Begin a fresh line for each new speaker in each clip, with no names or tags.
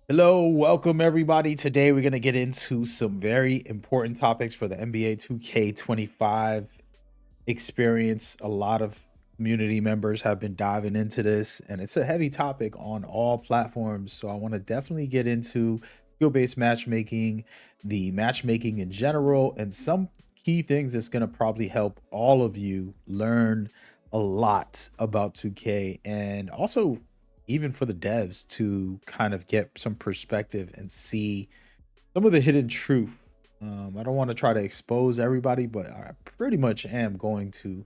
Hello, welcome everybody. Today we're going to get into some very important topics for the NBA 2K25 experience. A lot of community members have been diving into this, and it's a heavy topic on all platforms. So I want to definitely get into skill-based matchmaking, the matchmaking in general, and some key things that's going to probably help all of you learn a lot about 2K and also even for the devs to kind of get some perspective and see some of the hidden truth. I don't want to try to expose everybody, but I pretty much am going to.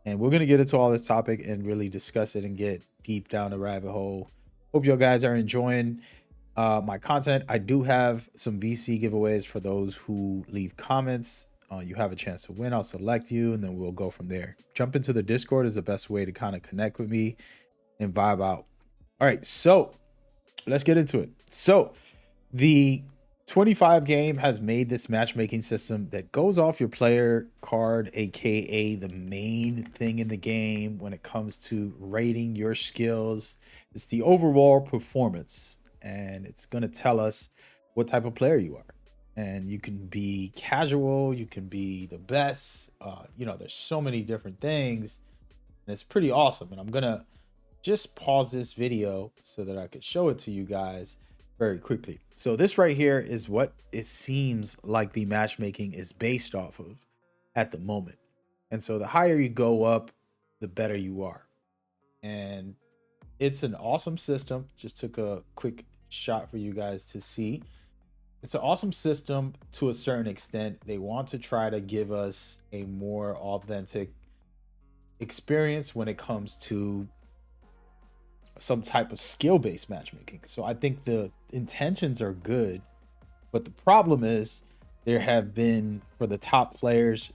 And we're going to get into all this topic and really discuss it and get deep down the rabbit hole. Hope you guys are enjoying my content. I do have some VC giveaways for those who leave comments. You have a chance to win. I'll select you and then we'll go from there. Jump into the Discord is the best way to kind of connect with me and vibe out. All right, so let's get into it. So the 25 game has made this matchmaking system that goes off your player card, aka the main thing in the game when it comes to rating your skills. It's the overall performance, and it's going to tell us what type of player you are. And you can be casual, you can be the best. There's so many different things, and it's pretty awesome. And I'm gonna just pause this video so that I could show it to you guys very quickly. So this right here is what it seems like the matchmaking is based off of at the moment. And so the higher you go up, the better you are. And it's an awesome system. Just took a quick shot for you guys to see. It's an awesome system to a certain extent. They want to try to give us a more authentic experience when it comes to some type of skill-based matchmaking. So I think the intentions are good, but the problem is there have been for the top players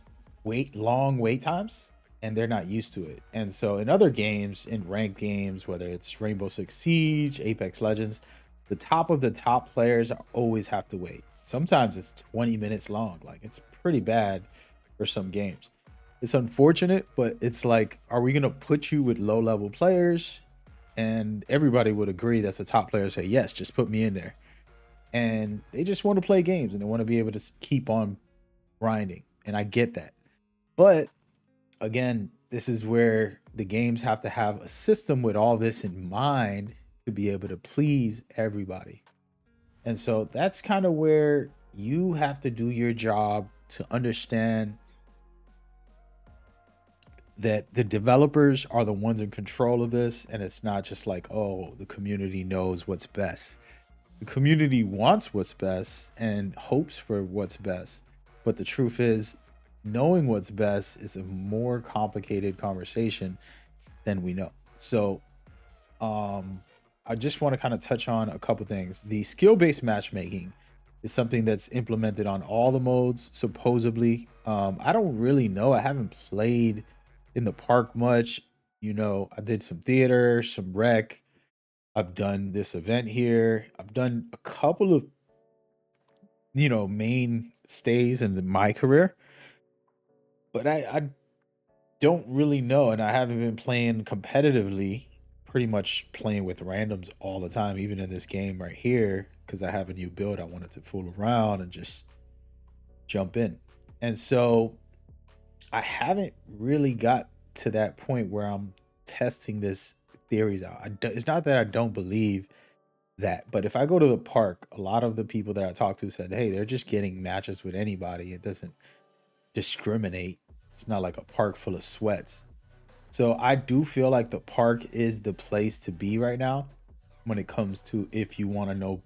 long wait times and they're not used to it. And so in other games, in ranked games, whether it's Rainbow Six Siege, Apex Legends, the top of the top players always have to wait. Sometimes it's 20 minutes long. Like it's pretty bad for some games. It's unfortunate, but it's like, are we going to put you with low level players? And everybody would agree that's the top player say, yes, just put me in there. And they just want to play games and they want to be able to keep on grinding. And I get that. But again, this is where the games have to have a system with all this in mind to be able to please everybody. And so that's kind of where you have to do your job to understand that the developers are the ones in control of this, and it's not just like, oh, the community knows what's best. The community wants what's best and hopes for what's best, but the truth is knowing what's best is a more complicated conversation than we know. So I just want to kind of touch on a couple things. The skill-based matchmaking is something that's implemented on all the modes supposedly. I don't really know. I haven't played in the park much. I did some theater, some rec. I've done this event here. I've done a couple of main stays in my career, but I don't really know, and I haven't been playing competitively. Pretty much playing with randoms all the time, even in this game right here, because I have a new build. I wanted to fool around and just jump in, and so I haven't really got to that point where I'm testing this theories out. It's not that I don't believe that, but if I go to the park, a lot of the people that I talked to said, hey, they're just getting matches with anybody. It doesn't discriminate. It's not like a park full of sweats. So I do feel like the park is the place to be right now when it comes to if you want to know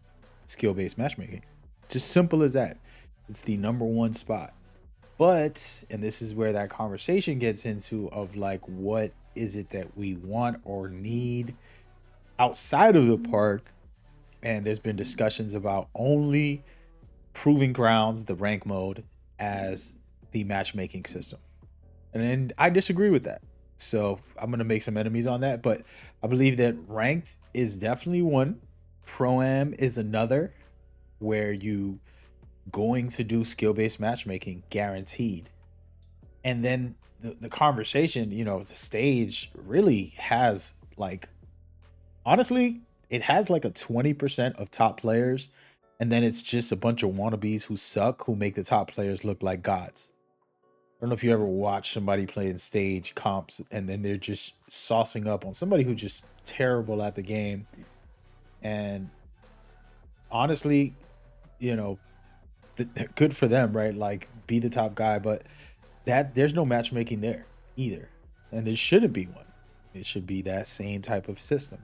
skill-based matchmaking. Just simple as that. It's the number one spot. But, and this is where that conversation gets into of like, what is it that we want or need outside of the park? And there's been discussions about only proving grounds, the rank mode, as the matchmaking system. And then I disagree with that. So I'm going to make some enemies on that. But I believe that ranked is definitely one. Pro-Am is another, where you going to do skill-based matchmaking guaranteed. And then the conversation, the stage really has, like, honestly, it has like a 20% of top players, and then it's just a bunch of wannabes who suck who make the top players look like gods. I don't know if you ever watch somebody play in stage comps and then they're just saucing up on somebody who's just terrible at the game. And honestly, you know, good for them, right? Like, be the top guy, but that there's no matchmaking there either, and there shouldn't be one. It should be that same type of system.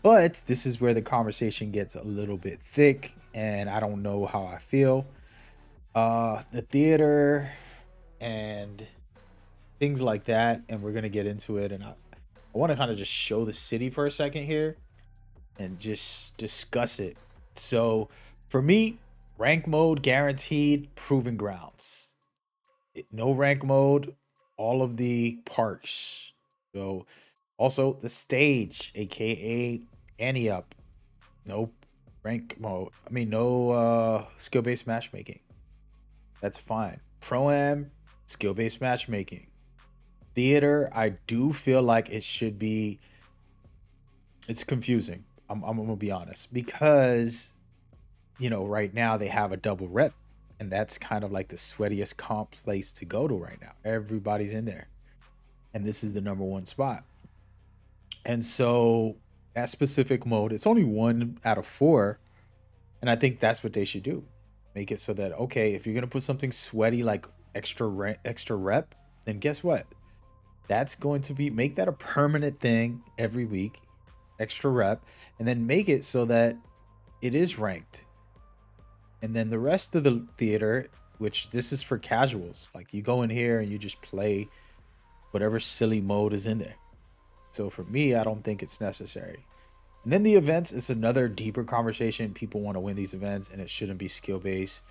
But this is where the conversation gets a little bit thick, and I don't know how I feel. The theater and things like that, and we're gonna get into it. And I want to kind of just show the city for a second here and just discuss it. So for me, rank mode guaranteed, proving grounds. No rank mode, all of the parks. So also the stage, aka Annie Up. No rank mode. I mean, no skill based matchmaking. That's fine. Pro Am, skill based matchmaking. Theater, I do feel like it should be. It's confusing. I'm gonna be honest, because right now they have a double rep, and that's kind of like the sweatiest comp place to go to right now. Everybody's in there, and this is the number one spot. And so that specific mode, it's only 1 out of 4, and I think that's what they should do. Make it so that, okay, if you're gonna put something sweaty like extra rep, then guess what? That's going to be, make that a permanent thing every week, extra rep, and then make it so that it is ranked. And then the rest of the theater, which this is for casuals, like you go in here and you just play whatever silly mode is in there. So for me, I don't think it's necessary. And then the events is another deeper conversation. People want to win these events, and it shouldn't be skill based.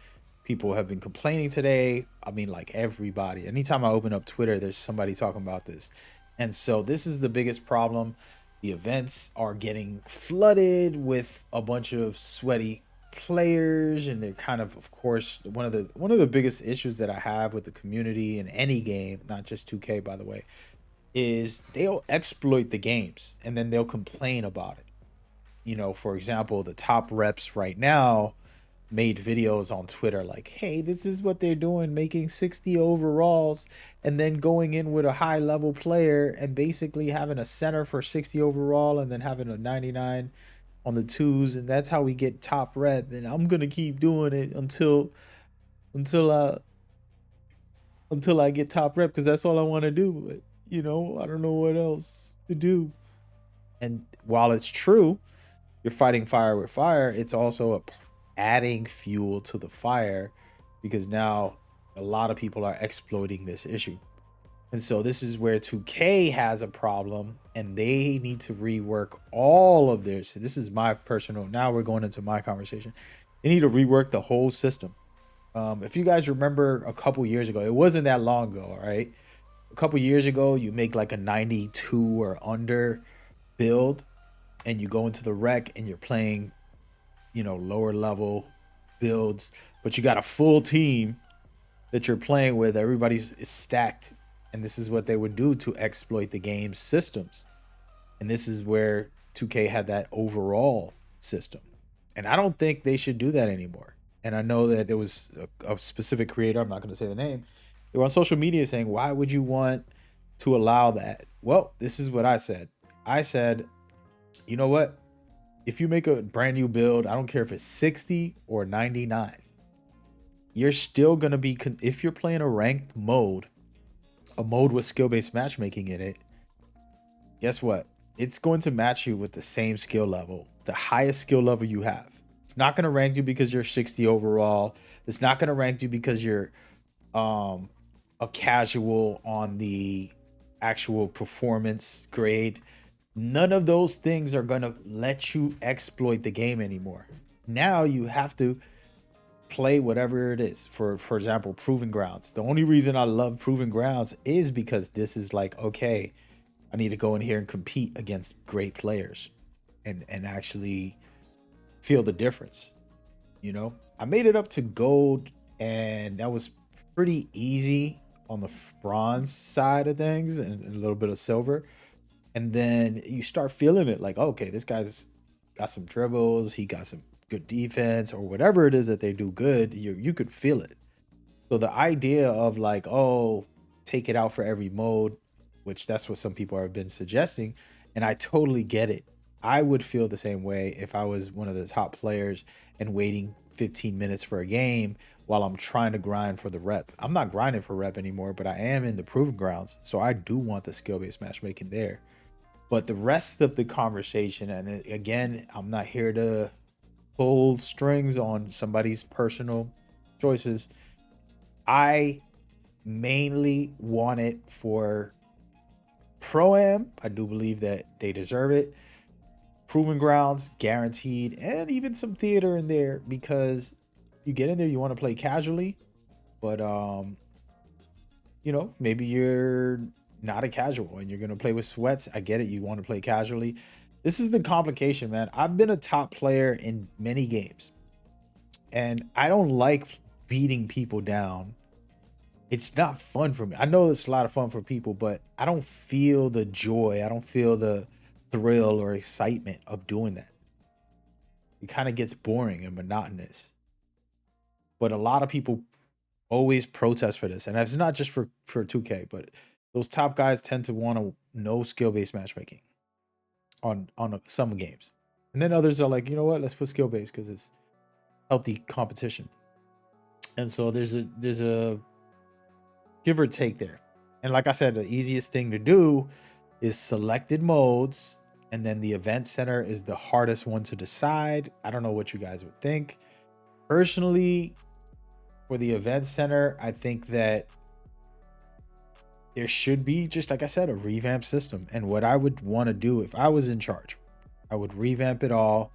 People have been complaining today. I mean, like everybody. Anytime I open up Twitter, there's somebody talking about this. And so this is the biggest problem. The events are getting flooded with a bunch of sweaty players, and they're kind of course, one of the biggest issues that I have with the community in any game, not just 2K by the way, is they'll exploit the games and then they'll complain about it. For example, the top reps right now made videos on Twitter like, hey, this is what they're doing, making 60 overalls and then going in with a high level player and basically having a center for 60 overall and then having a 99 on the twos, and that's how we get top rep. And I'm gonna keep doing it until I get top rep, because that's all I want to do. But I don't know what else to do. And while it's true, you're fighting fire with fire, it's also adding fuel to the fire, because now a lot of people are exploiting this issue. And so this is where 2K has a problem, and they need to rework all of this. This is my personal, now we're going into my conversation. They need to rework the whole system. If you guys remember a couple years ago, it wasn't that long ago, all right? A couple years ago, you make like a 92 or under build, and you go into the rec and you're playing, lower level builds, but you got a full team that you're playing with. Everybody's stacked. And this is what they would do to exploit the game's systems. And this is where 2K had that overall system. And I don't think they should do that anymore. And I know that there was a specific creator, I'm not going to say the name, they were on social media saying, why would you want to allow that? Well, this is what I said. I said, you know what? If you make a brand new build, I don't care if it's 60 or 99, you're still going to be, if you're playing a ranked mode, a mode with skill-based matchmaking in it, guess what? It's going to match you with the same skill level, the highest skill level you have. It's not going to rank you because you're 60 overall. It's not going to rank you because you're a casual on the actual performance grade. None of those things are going to let you exploit the game anymore. Now you have to play whatever it is. For example, Proving Grounds. The only reason I love Proving Grounds is because this is like, okay, I need to go in here and compete against great players and actually feel the difference. I made it up to gold, and that was pretty easy on the bronze side of things, and a little bit of silver. And then you start feeling it like, okay, this guy's got some dribbles, he got some good defense, or whatever it is that they do good, you could feel it. So the idea of like, oh, take it out for every mode, which that's what some people have been suggesting, and I totally get it. I would feel the same way if I was one of the top players and waiting 15 minutes for a game while I'm trying to grind for the rep. I'm not grinding for rep anymore, but I am in the proving grounds, so I do want the skill-based matchmaking there. But the rest of the conversation, and again, I'm not here to pull strings on somebody's personal choices. I mainly want it for Pro-Am. I do believe that they deserve it. Proven grounds, guaranteed, and even some theater in there, because you get in there, you want to play casually, but you know, maybe you're not a casual and you're gonna play with sweats. I get it, you want to play casually. This is the complication, man. I've been a top player in many games, and I don't like beating people down. It's not fun for me. I know it's a lot of fun for people, but I don't feel the joy. I don't feel the thrill or excitement of doing that. It kind of gets boring and monotonous. But a lot of people always protest for this, and it's not just for 2K, but those top guys tend to want to know skill-based matchmaking on some games, and then others are like, you know what, let's put skill-based because it's healthy competition. And so there's a give or take there. And like I said, the easiest thing to do is selected modes, and then the event center is the hardest one to decide. I don't know what you guys would think. Personally, for the event center, I think that there should be, just like I said, a revamp system. And what I would want to do if I was in charge, I would revamp it all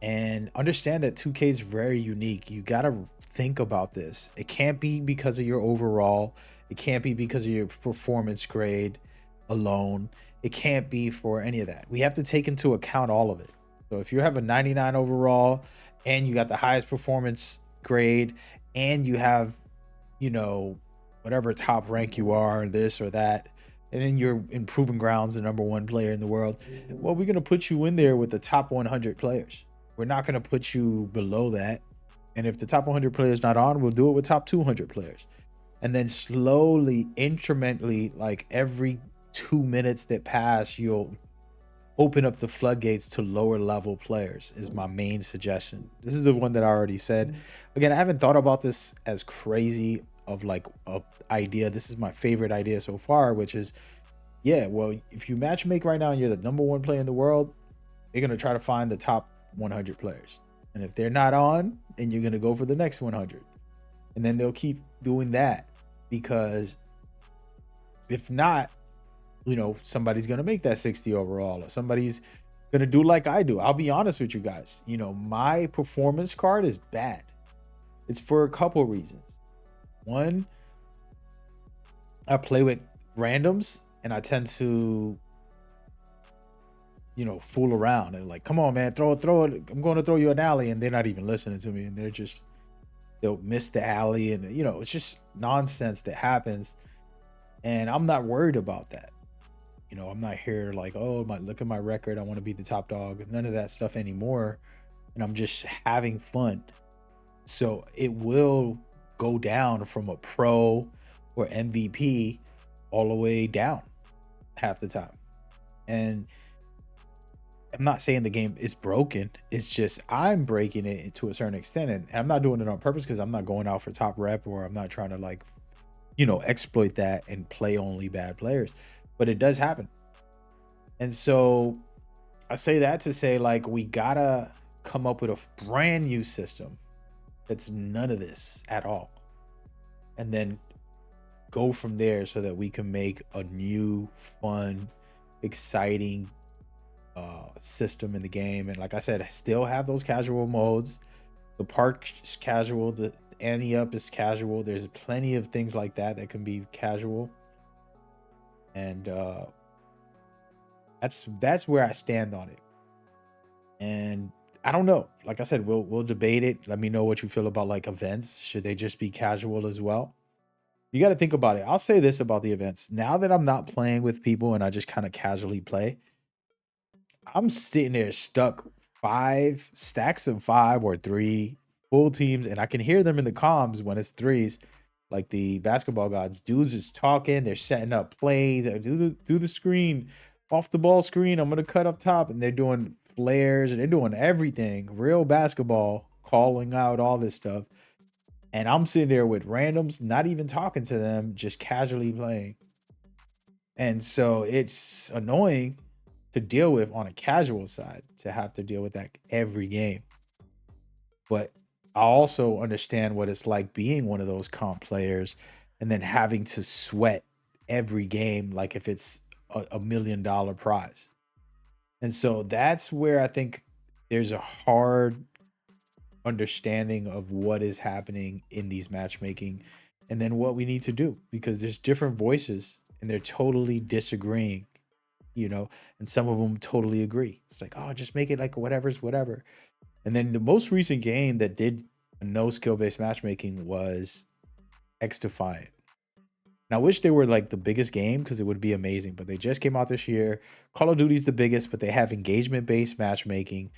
and understand that 2K is very unique. You got to think about this. It can't be because of your overall. It can't be because of your performance grade alone. It can't be for any of that. We have to take into account all of it. So if you have a 99 overall and you got the highest performance grade and you have, you know, whatever top rank you are, this or that, and then you're in proving grounds, the #1 player in the world, well, we're going to put you in there with the top 100 players. We're not going to put you below that. And if the top 100 players not on, we'll do it with top 200 players. And then slowly, incrementally, like every 2 minutes that pass, you'll open up the floodgates to lower level players is my main suggestion. This is the one that I already said. Again, I haven't thought about this as crazy of like a idea. This is my favorite idea so far, which is, yeah, well, if you matchmake right now and you're the #1 player in the world, you're going to try to find the top 100 players. And if they're not on, then you're going to go for the next 100. And then they'll keep doing that, because if not, you know, somebody's going to make that 60 overall, or somebody's going to do like I do. I'll be honest with you guys. You know, my performance card is bad. It's for a couple reasons. One, I play with randoms and I tend to, you know, fool around and like, come on, man, throw it. I'm going to throw you an alley. And they're not even listening to me. And they'll miss the alley. And, you know, it's just nonsense that happens. And I'm not worried about that. You know, I'm not here like, oh, look at my record, I want to be the top dog. None of that stuff anymore. And I'm just having fun. So it will go down from a pro or MVP all the way down half the time. And I'm not saying the game is broken. It's just I'm breaking it to a certain extent. And I'm not doing it on purpose, because I'm not going out for top rep, or I'm not trying to like, you know, exploit that and play only bad players. But it does happen. And so I say that to say, like, we gotta come up with a brand new system that's none of this at all, and then go from there so that we can make a new, fun, exciting system in the game. And like I said, I still have those casual modes. The park is casual, the ante up is casual. There's plenty of things like that can be casual. And that's where I stand on it. And I don't know. Like I said, we'll debate it. Let me know what you feel about like events. Should they just be casual as well? You got to think about it. I'll say this about the events. Now that I'm not playing with people and I just kind of casually play, I'm sitting there stuck 5 stacks of 5 or 3 full teams, and I can hear them in the comms when it's threes. Like the basketball gods, dudes is talking, they're setting up plays, do the screen, off the ball screen. I'm gonna cut up top, and they're doing flares and they're doing everything. Real basketball, calling out all this stuff. And I'm sitting there with randoms, not even talking to them, just casually playing. And so it's annoying to deal with on a casual side, to have to deal with that every game. But I also understand what it's like being one of those comp players and then having to sweat every game like if it's a $1 million prize. And so that's where I think there's a hard understanding of what is happening in these matchmaking and then what we need to do, because there's different voices and they're totally disagreeing, and some of them totally agree. It's like, oh, just make it like whatever's whatever. And then the most recent game that did no skill based matchmaking was X Defiant. And I wish they were like the biggest game because it would be amazing, but they just came out this year. Call of Duty's the biggest, but they have engagement based matchmaking,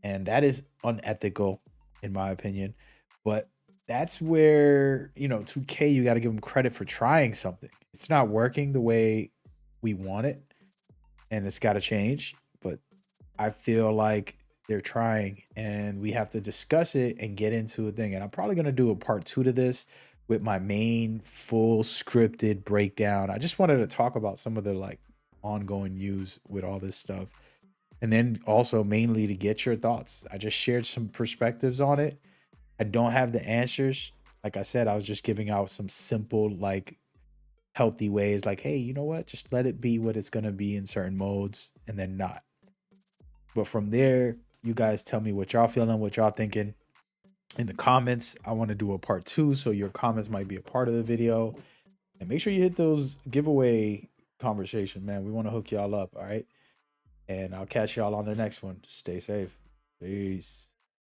and that is unethical in my opinion. But that's where, 2K, you got to give them credit for trying something. It's not working the way we want it, and it's got to change. But I feel like they're trying, and we have to discuss it and get into a thing. And I'm probably going to do a part 2 to this with my main full scripted breakdown. I just wanted to talk about some of the like ongoing news with all this stuff. And then also mainly to get your thoughts. I just shared some perspectives on it. I don't have the answers. Like I said, I was just giving out some simple, like healthy ways. Like, hey, you know what? Just let it be what it's going to be in certain modes and then not. But from there, you guys tell me what y'all feeling, what y'all thinking in the comments. I want to do a part 2, so your comments might be a part of the video. And make sure you hit those giveaway conversation, man. We want to hook y'all up, all right? And I'll catch y'all on the next one. Stay safe. Peace.